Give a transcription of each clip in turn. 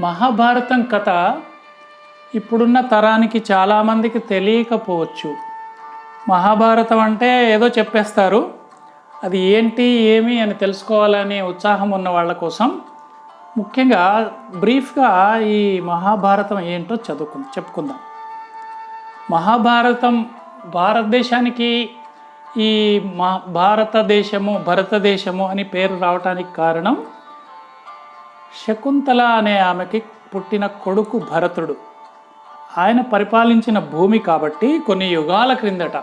మహాభారతం కథ ఇప్పుడున్న తరానికి చాలామందికి తెలియకపోవచ్చు. మహాభారతం అంటే ఏదో చెప్పేస్తారు, అది ఏంటి ఏమి అని తెలుసుకోవాలనే ఉత్సాహం ఉన్న వాళ్ళ కోసం ముఖ్యంగా బ్రీఫ్గా ఈ మహాభారతం ఏంటో చెప్పుకుందాం. మహాభారతం భారతదేశానికి ఈ భారతదేశము అని పేరు రావటానికి కారణం శకుంతల అనే ఆమెకి పుట్టిన కొడుకు భరతుడు. ఆయన పరిపాలించిన భూమి కాబట్టి కొన్ని యుగాల క్రిందట,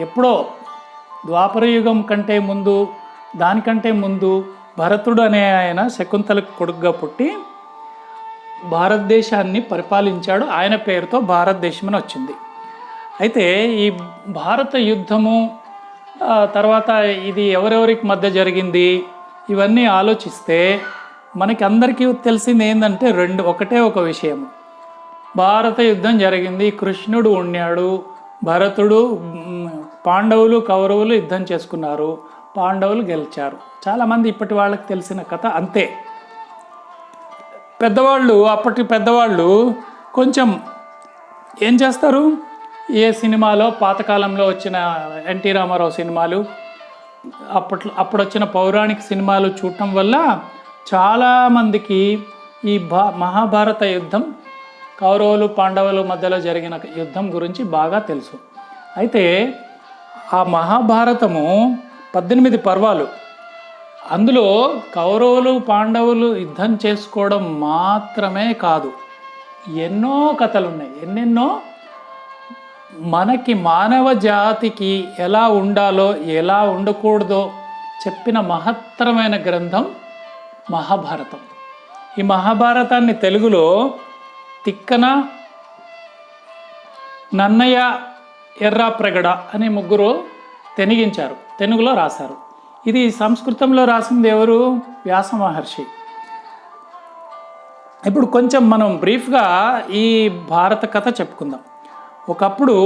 ఎప్పుడో ద్వాపర యుగం కంటే ముందు, దానికంటే ముందు భరతుడు అనే ఆయన శకుంతలకు కొడుకుగా పుట్టి భారతదేశాన్ని పరిపాలించాడు. ఆయన పేరుతో భారతదేశం అని వచ్చింది. అయితే ఈ భారత యుద్ధము తర్వాత ఇది ఎవరెవరికి మధ్య జరిగింది ఇవన్నీ ఆలోచిస్తే మనకి అందరికీ తెలిసింది ఏంటంటే ఒకటే ఒక విషయం. భారత యుద్ధం జరిగింది, కృష్ణుడు ఉన్నాడు, భరతుడు, పాండవులు కౌరవులు యుద్ధం చేసుకున్నారు, పాండవులు గెలిచారు. చాలామంది ఇప్పటి వాళ్ళకి తెలిసిన కథ అంతే. అప్పటి పెద్దవాళ్ళు కొంచెం ఏం చేస్తారు, ఏ సినిమాలో పాతకాలంలో వచ్చిన ఎన్టీ రామారావు సినిమాలు, అప్పుడు వచ్చిన పౌరాణిక సినిమాలు చూడటం వల్ల చాలామందికి ఈ మహాభారత యుద్ధం, కౌరవులు పాండవుల మధ్యలో జరిగిన యుద్ధం గురించి బాగా తెలుసు. అయితే ఆ మహాభారతము 18 పర్వాలు. అందులో కౌరవులు పాండవులు యుద్ధం చేసుకోవడం మాత్రమే కాదు, ఎన్నో కథలు ఉన్నాయి. ఎన్నెన్నో మనకి మానవ జాతికి ఎలా ఉండాలో ఎలా ఉండకూడదో చెప్పిన మహత్తరమైన గ్రంథం మహాభారతం. ఈ మహాభారతాన్ని తెలుగులో తిక్కన, నన్నయ్య, ఎర్రాప్రగడ అనే ముగ్గురు తెనిగించారు, తెలుగులో రాశారు. ఇది సంస్కృతంలో రాసింది ఎవరు? వ్యాస మహర్షి. ఇప్పుడు కొంచెం మనం బ్రీఫ్గా ఈ భారత కథ చెప్పుకుందాం. ఒకప్పుడు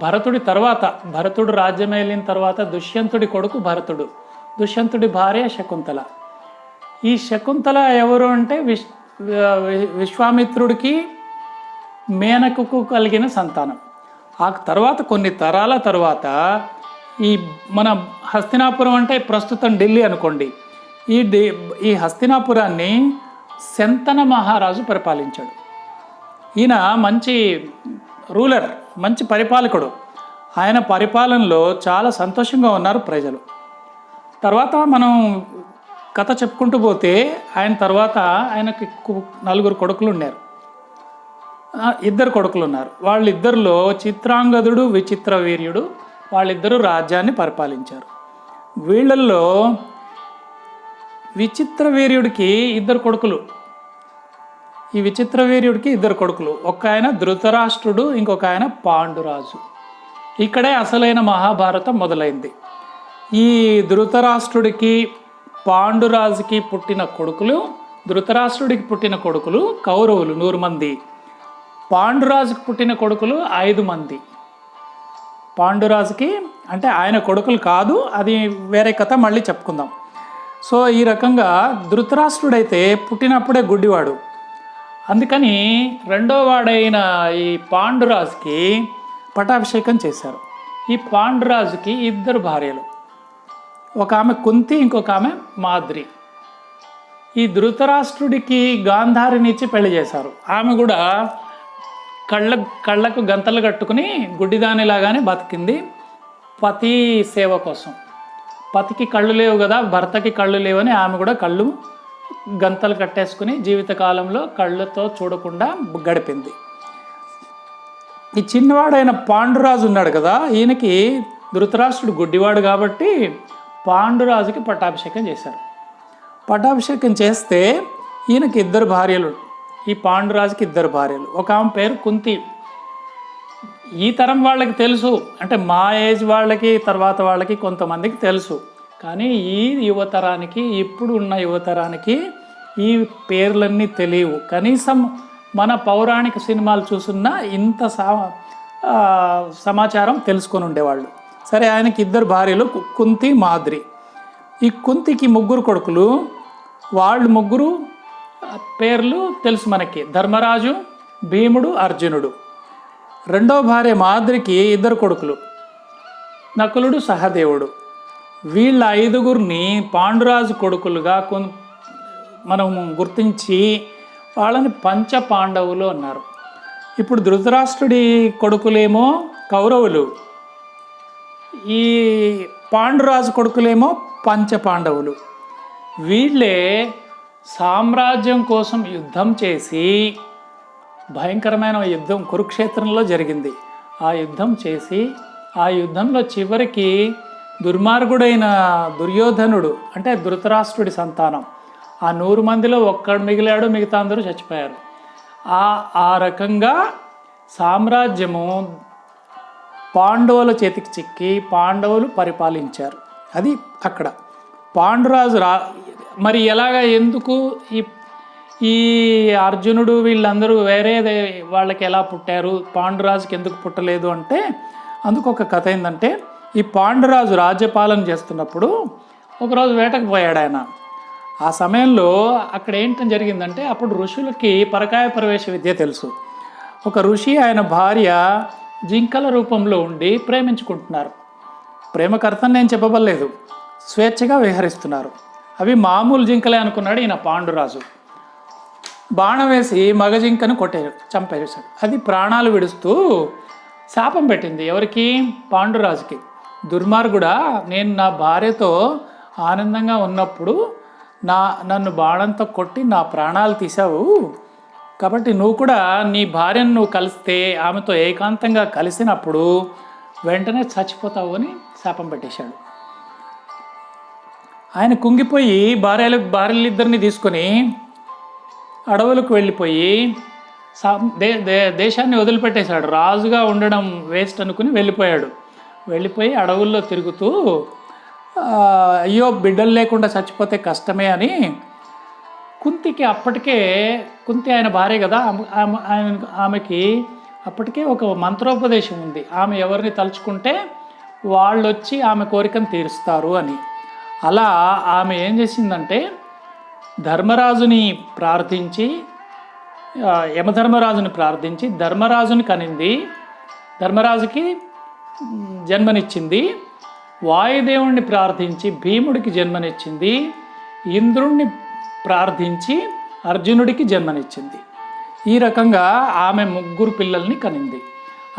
భరతుడు రాజ్యం ఏలిన తర్వాత దుష్యంతుడి కొడుకు భరతుడు, దుష్యంతుడి భార్య శకుంతల. ఈ శకుంతల ఎవరు అంటే విశ్వామిత్రుడికి మేనకకు కలిగిన సంతానం. ఆ తర్వాత కొన్ని తరాల తర్వాత ఈ మన హస్తినాపురం అంటే ప్రస్తుతం ఢిల్లీ అనుకోండి, ఈ హస్తినాపురాన్ని శంతన మహారాజు పరిపాలించాడు. ఈయన మంచి రూలర్, మంచి పరిపాలకుడు. ఆయన పరిపాలనలో చాలా సంతోషంగా ఉన్నారు ప్రజలు. తర్వాత మనం కథ చెప్పుకుంటూ పోతే ఆయన తర్వాత ఆయనకి 4 కొడుకులు ఉన్నారు, 2 కొడుకులు ఉన్నారు. వాళ్ళిద్దరిలో చిత్రాంగదుడు, విచిత్ర వీర్యుడు, వాళ్ళిద్దరూ రాజ్యాన్ని పరిపాలించారు. వీళ్ళల్లో విచిత్ర వీర్యుడికి 2 కొడుకులు. ఈ విచిత్ర వీర్యుడికి 2 కొడుకులు. ఒక ఆయన ధృతరాష్ట్రుడు, ఇంకొక ఆయన పాండురాజు. ఇక్కడే అసలైన మహాభారతం మొదలైంది. ఈ ధృతరాష్ట్రుడికి పాండురాజుకి పుట్టిన కొడుకులు, ధృతరాష్ట్రుడికి పుట్టిన కొడుకులు కౌరవులు 100 మంది, పాండురాజుకి పుట్టిన కొడుకులు 5 మంది. పాండురాజుకి అంటే ఆయన కొడుకులు కాదు, అది వేరే కథ, మళ్ళీ చెప్పుకుందాం. సో ఈ రకంగా ధృతరాష్ట్రుడైతే పుట్టినప్పుడే గుడ్డివాడు. అందుకని రెండో వాడైన ఈ పాండురాజుకి పట్టాభిషేకం చేశారు. ఈ పాండురాజుకి 2 భార్యలు, ఒక ఆమె కుంతి, ఇంకొక ఆమె మాద్రి. ఈ ధృతరాష్ట్రుడికి గాంధారినిచ్చి పెళ్లి చేశారు. ఆమె కూడా కళ్ళకు గంతలు కట్టుకుని గుడ్డిదానిలాగానే బతికింది, పతి సేవ కోసం. పతికి కళ్ళు లేవు కదా, భర్తకి కళ్ళు లేవని ఆమె కూడా కళ్ళు గంతలు కట్టేసుకుని జీవితకాలంలో కళ్ళతో చూడకుండా గడిపింది. ఈ చిన్నవాడైన పాండురాజు ఉన్నాడు కదా, ఈయనకి ధృతరాష్ట్రుడు గుడ్డివాడు కాబట్టి పాండురాజుకి పట్టాభిషేకం చేశారు. పట్టాభిషేకం చేస్తే ఈయనకి 2 భార్యలు, ఈ పాండురాజుకి 2 భార్యలు. ఒక ఆమె పేరు కుంతి. ఈ తరం వాళ్ళకి తెలుసు, అంటే మా ఏజ్ వాళ్ళకి, తర్వాత వాళ్ళకి కొంతమందికి తెలుసు. కానీ ఈ యువతరానికి, ఇప్పుడు ఉన్న యువతరానికి ఈ పేర్లన్నీ తెలియవు. కనీసం మన పౌరాణిక సినిమాలు చూసున్నా ఇంత సమాచారం తెలుసుకొని ఉండేవాళ్ళు. సరే, ఆయనకి 2 భార్యలు కుంతి, మాద్రి. ఈ కుంతికి 3 కొడుకులు. వాళ్ళు ముగ్గురు పేర్లు తెలుసు మనకి. ధర్మరాజు, భీముడు, అర్జునుడు. రెండో భార్య మాద్రికి 2 కొడుకులు, నకులుడు, సహదేవుడు. వీళ్ళ 5గురిని పాండురాజు కొడుకులుగా మనం గుర్తించి వాళ్ళని పంచ పాండవులు అన్నారు. ఇప్పుడు ధృతరాష్ట్రుడి కొడుకులేమో కౌరవులు, ఈ పాండురాజు కొడుకులేమో పంచ పాండవులు. వీళ్ళే సామ్రాజ్యం కోసం యుద్ధం చేసి, భయంకరమైన యుద్ధం కురుక్షేత్రంలో జరిగింది. ఆ యుద్ధం చేసి, ఆ యుద్ధంలో చివరికి దుర్మార్గుడైన దుర్యోధనుడు అంటే ధృతరాష్ట్రుడి సంతానం, ఆ 100 మందిలో ఒక్కడు మిగిలాడు, మిగతా అందరూ చచ్చిపోయారు. ఆ రకంగా సామ్రాజ్యము పాండవుల చేతికి చిక్కి పాండవులు పరిపాలించారు. అది అక్కడ పాండురాజు మరి ఎందుకు ఈ అర్జునుడు వీళ్ళందరూ వేరే వాళ్ళకి ఎలా పుట్టారు, పాండురాజుకి ఎందుకు పుట్టలేదు అంటే అందుకు ఒక కథ ఏంటంటే, ఈ పాండురాజు రాజ్యపాలన చేస్తున్నప్పుడు ఒకరోజు వేటకు పోయాడు ఆయన. ఆ సమయంలో అక్కడ ఏంటని జరిగిందంటే, అప్పుడు ఋషులకి పరకాయ ప్రవేశ విద్య తెలుసు. ఒక ఋషి ఆయన భార్య జింకల రూపంలో ఉండి ప్రేమించుకుంటున్నారు. ప్రేమకర్తని నేను చెప్పబడలేదు, స్వేచ్ఛగా విహరిస్తున్నారు. అవి మామూలు జింకలే అనుకున్నాడు ఈయన పాండురాజు. బాణం వేసి మగ జింకను చంపేశాడు. అది ప్రాణాలు విడుస్తూ శాపం పెట్టింది. ఎవరికి? పాండురాజుకి. దుర్మార్గుడా, నేను నా భార్యతో ఆనందంగా ఉన్నప్పుడు నన్ను బాణంతో కొట్టి నా ప్రాణాలు తీసావు, కాబట్టి నువ్వు కూడా నీ భార్యను నువ్వు కలిస్తే, ఆమెతో ఏకాంతంగా కలిసినప్పుడు వెంటనే చచ్చిపోతావు అని శాపం పెట్టేశాడు. ఆయన కుంగిపోయి భార్యలిద్దరిని తీసుకొని అడవులకు వెళ్ళిపోయి దేశాన్ని వదిలిపెట్టేశాడు. రాజుగా ఉండడం వేస్ట్ అనుకుని వెళ్ళిపోయి అడవుల్లో తిరుగుతూ, అయ్యో బిడ్డలు లేకుండా చచ్చిపోతే కష్టమే అని కుంతికి, అప్పటికే కుంతి ఆయన భార్య కదా, ఆమెకి అప్పటికే ఒక మంత్రోపదేశం ఉంది. ఆమె ఎవరిని తలుచుకుంటే వాళ్ళు వచ్చి ఆమె కోరికను తీరుస్తారు అని. అలా ఆమె ఏం చేసిందంటే, ధర్మరాజుని ప్రార్థించి, యమధర్మరాజుని ప్రార్థించి ధర్మరాజుని కనింది, ధర్మరాజుకి జన్మనిచ్చింది. వాయుదేవుణ్ణి ప్రార్థించి భీముడికి జన్మనిచ్చింది. ఇంద్రుణ్ణి ప్రార్థించి అర్జునుడికి జన్మనిచ్చింది. ఈ రకంగా ఆమె 3 పిల్లల్ని కనింది.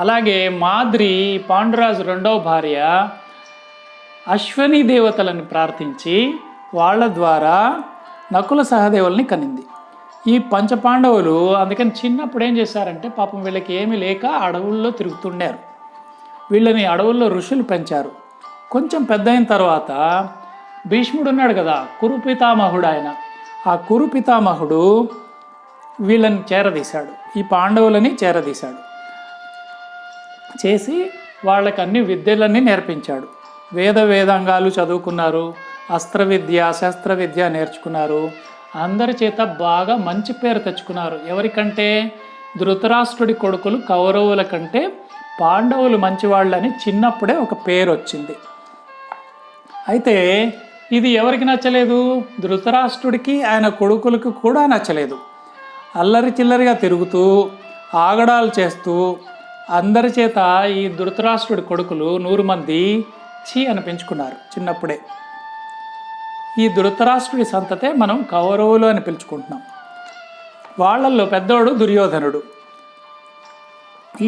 అలాగే మాద్రి, పాండురాజు రెండవ భార్య, అశ్వని దేవతలను ప్రార్థించి వాళ్ళ ద్వారా నకుల సహదేవుల్ని కనింది. ఈ పంచపాండవులు అందుకని చిన్నప్పుడు ఏం చేశారంటే, పాపం వీళ్ళకి ఏమీ లేక అడవుల్లో తిరుగుతుండారు. వీళ్ళని అడవుల్లో ఋషులు పెంచారు. కొంచెం పెద్ద అయిన తర్వాత భీష్ముడు ఉన్నాడు కదా, కురు పితామహుడు ఆయన. ఆ కురు పితామహుడు వీళ్ళని చేరదీశాడు, ఈ పాండవులని చేరదీశాడు. చేసి వాళ్ళకి అన్ని విద్యలన్నీ నేర్పించాడు. వేదాంగాలు చదువుకున్నారు, అస్త్ర విద్య, శస్త్ర విద్య నేర్చుకున్నారు. అందరి చేత బాగా మంచి పేరు తెచ్చుకున్నారు. ఎవరికంటే? ధృతరాష్ట్రుడి కొడుకులు కౌరవుల కంటే పాండవులు మంచివాళ్ళని చిన్నప్పుడే ఒక పేరు వచ్చింది. అయితే ఇది ఎవరికి నచ్చలేదు? ధృతరాష్ట్రుడికి ఆయన కొడుకులకు కూడా నచ్చలేదు. అల్లరి చిల్లరిగా తిరుగుతూ ఆగడాలు చేస్తూ అందరి చేత ఈ ధృతరాష్ట్రుడి కొడుకులు 100 మంది ఛీ అనిపించుకున్నారు చిన్నప్పుడే. ఈ ధృతరాష్ట్రుడి సంతతే మనం కౌరవులు అని పిలుచుకుంటున్నాం. వాళ్ళల్లో పెద్దోడు దుర్యోధనుడు.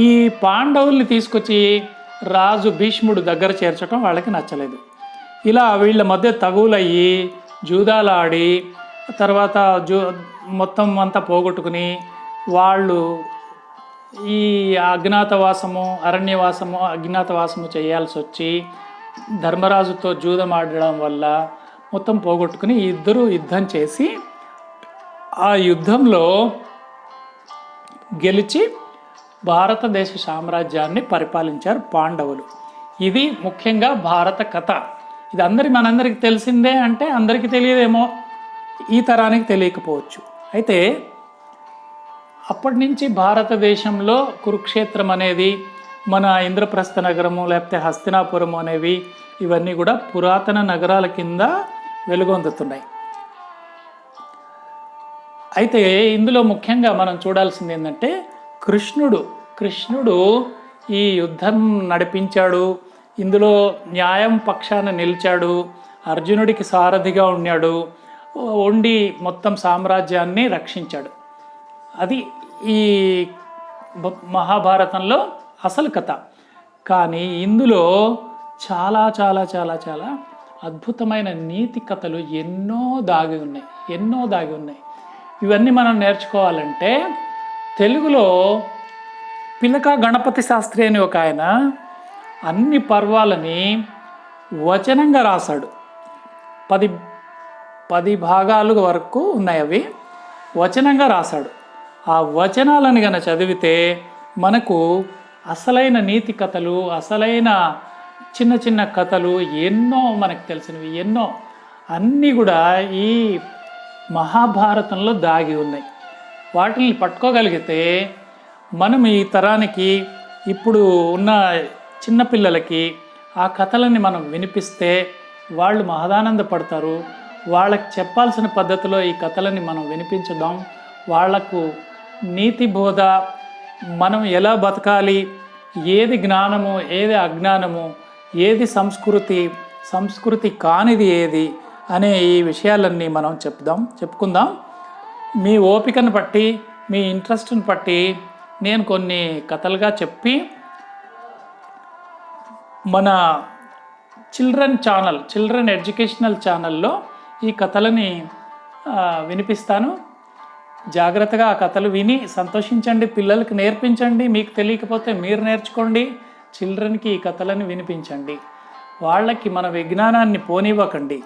ఈ పాండవుల్ని తీసుకొచ్చి రాజు భీష్ముడు దగ్గర చేర్చడం వాళ్ళకి నచ్చలేదు. ఇలా వీళ్ళ మధ్య తగువులయ్యి జూదాలాడి తర్వాత మొత్తం అంతా పోగొట్టుకుని వాళ్ళు ఈ అజ్ఞాతవాసము చేయాల్సి వచ్చి ధర్మరాజుతో జూదం ఆడడం వల్ల మొత్తం పోగొట్టుకుని ఇద్దరు యుద్ధం చేసి ఆ యుద్ధంలో గెలిచి భారతదేశ సామ్రాజ్యాన్ని పరిపాలించారు పాండవులు. ఇది ముఖ్యంగా భారత కథ. ఇది మనందరికీ తెలిసిందే అంటే అందరికీ తెలియదేమో, ఈ తరానికి తెలియకపోవచ్చు. అయితే అప్పటి నుంచి భారతదేశంలో కురుక్షేత్రం అనేది, మన ఇంద్రప్రస్థ నగరము లేకపోతే హస్తినాపురము అనేవి ఇవన్నీ కూడా పురాతన నగరాల కింద వెలుగొందుతున్నాయి. అయితే ఇందులో ముఖ్యంగా మనం చూడాల్సింది ఏంటంటే కృష్ణుడు ఈ యుద్ధం నడిపించాడు, ఇందులో న్యాయం పక్షాన నిలిచాడు, అర్జునుడికి సారథిగా ఉన్నాడు, ఉండి మొత్తం సామ్రాజ్యాన్ని రక్షించాడు. అది ఈ మహాభారతంలో అసలు కథ. కానీ ఇందులో చాలా చాలా చాలా చాలా అద్భుతమైన నీతి కథలు ఎన్నో దాగి ఉన్నాయి. ఇవన్నీ మనం నేర్చుకోవాలంటే తెలుగులో పిలక గణపతి శాస్త్రి అని ఒక ఆయన అన్ని పర్వాలని వచనంగా రాశాడు. 10 భాగాలు వరకు ఉన్నాయి, అవి వచనంగా రాశాడు. ఆ వచనాలను గన చదివితే మనకు అసలైన నీతి కథలు, అసలైన చిన్న చిన్న కథలు ఎన్నో మనకు తెలిసినవి ఎన్నో అన్నీ కూడా ఈ మహాభారతంలో దాగి ఉన్నాయి. వాటిని పట్టుకోగలిగితే మనం ఈ తరానికి, ఇప్పుడు ఉన్న చిన్నపిల్లలకి ఆ కథలని మనం వినిపిస్తే వాళ్ళు మహదానందపడతారు. వాళ్ళకి చెప్పాల్సిన పద్ధతిలో ఈ కథలని మనం వినిపించుదాం. వాళ్లకు నీతి బోధ, మనం ఎలా బతకాలి, ఏది జ్ఞానము ఏది అజ్ఞానము, ఏది సంస్కృతి కానిది ఏది అనే ఈ విషయాలన్నీ మనం చెప్పుకుందాం. మీ ఓపికను బట్టి, మీ ఇంట్రెస్ట్ని బట్టి నేను కొన్ని కథలుగా చెప్పి మన చిల్డ్రన్ ఎడ్యుకేషనల్ ఛానల్లో ఈ కథలని వినిపిస్తాను. జాగ్రత్తగా ఆ కథలు విని సంతోషించండి, పిల్లలకి నేర్పించండి. మీకు తెలియకపోతే మీరు నేర్చుకోండి, చిల్డ్రన్కి ఈ కథలను వినిపించండి. వాళ్ళకి మన విజ్ఞానాన్ని పోనివ్వకండి.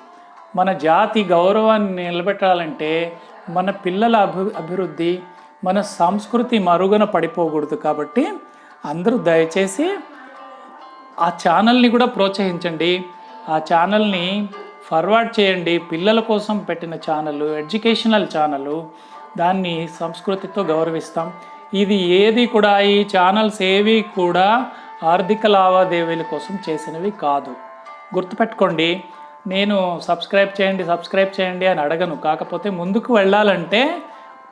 మన జాతి గౌరవాన్ని నిలబెట్టాలంటే మన పిల్లల అభివృద్ధి, మన సంస్కృతి మరుగున పడిపోకూడదు. కాబట్టి అందరూ దయచేసి ఆ ఛానల్ని కూడా ప్రోత్సహించండి. ఆ ఛానల్ని ఫార్వర్డ్ చేయండి. పిల్లల కోసం పెట్టిన ఛానల్, ఎడ్యుకేషనల్ ఛానల్, దాన్ని సంస్కృతితో గౌరవిస్తాం. ఇది ఏది కూడా, ఈ ఛానల్స్ ఏవి కూడా ఆర్థిక లావాదేవీల కోసం చేసినవి కాదు. గుర్తుపెట్టుకోండి. నేను సబ్స్క్రైబ్ చేయండి అని అడగను. కాకపోతే ముందుకు వెళ్ళాలంటే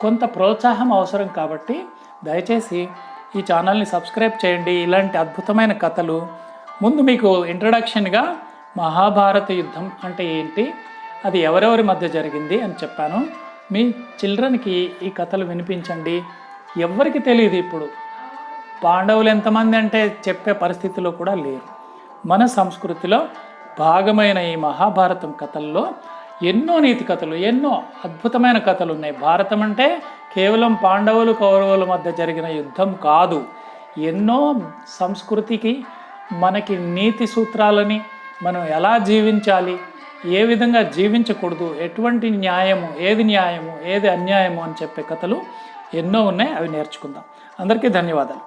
కొంత ప్రోత్సాహం అవసరం. కాబట్టి దయచేసి ఈ ఛానల్ని సబ్స్క్రైబ్ చేయండి. ఇలాంటి అద్భుతమైన కథలు. ముందు మీకు ఇంట్రడక్షన్గా మహాభారత యుద్ధం అంటే ఏంటి, అది ఎవరెవరి మధ్య జరిగింది అని చెప్పాను. మీ చిల్డ్రన్కి ఈ కథలు వినిపించండి. ఎవ్వరికి తెలియదు ఇప్పుడు, పాండవులు ఎంతమంది అంటే చెప్పే పరిస్థితిలో కూడా లేరు. మన సంస్కృతిలో భాగమైన ఈ మహాభారతం కథల్లో ఎన్నో నీతి కథలు, ఎన్నో అద్భుతమైన కథలు ఉన్నాయి. భారతం అంటే కేవలం పాండవులు కౌరవుల మధ్య జరిగిన యుద్ధం కాదు. ఎన్నో సంస్కృతికి, మనకి నీతి సూత్రాలని, మనం ఎలా జీవించాలి, ఏ విధంగా జీవించకూడదు, ఎటువంటి న్యాయము ఏది అన్యాయము అని చెప్పే కథలు ఎన్నో ఉన్నాయి. అవి నేర్చుకుందాం. అందరికీ ధన్యవాదాలు.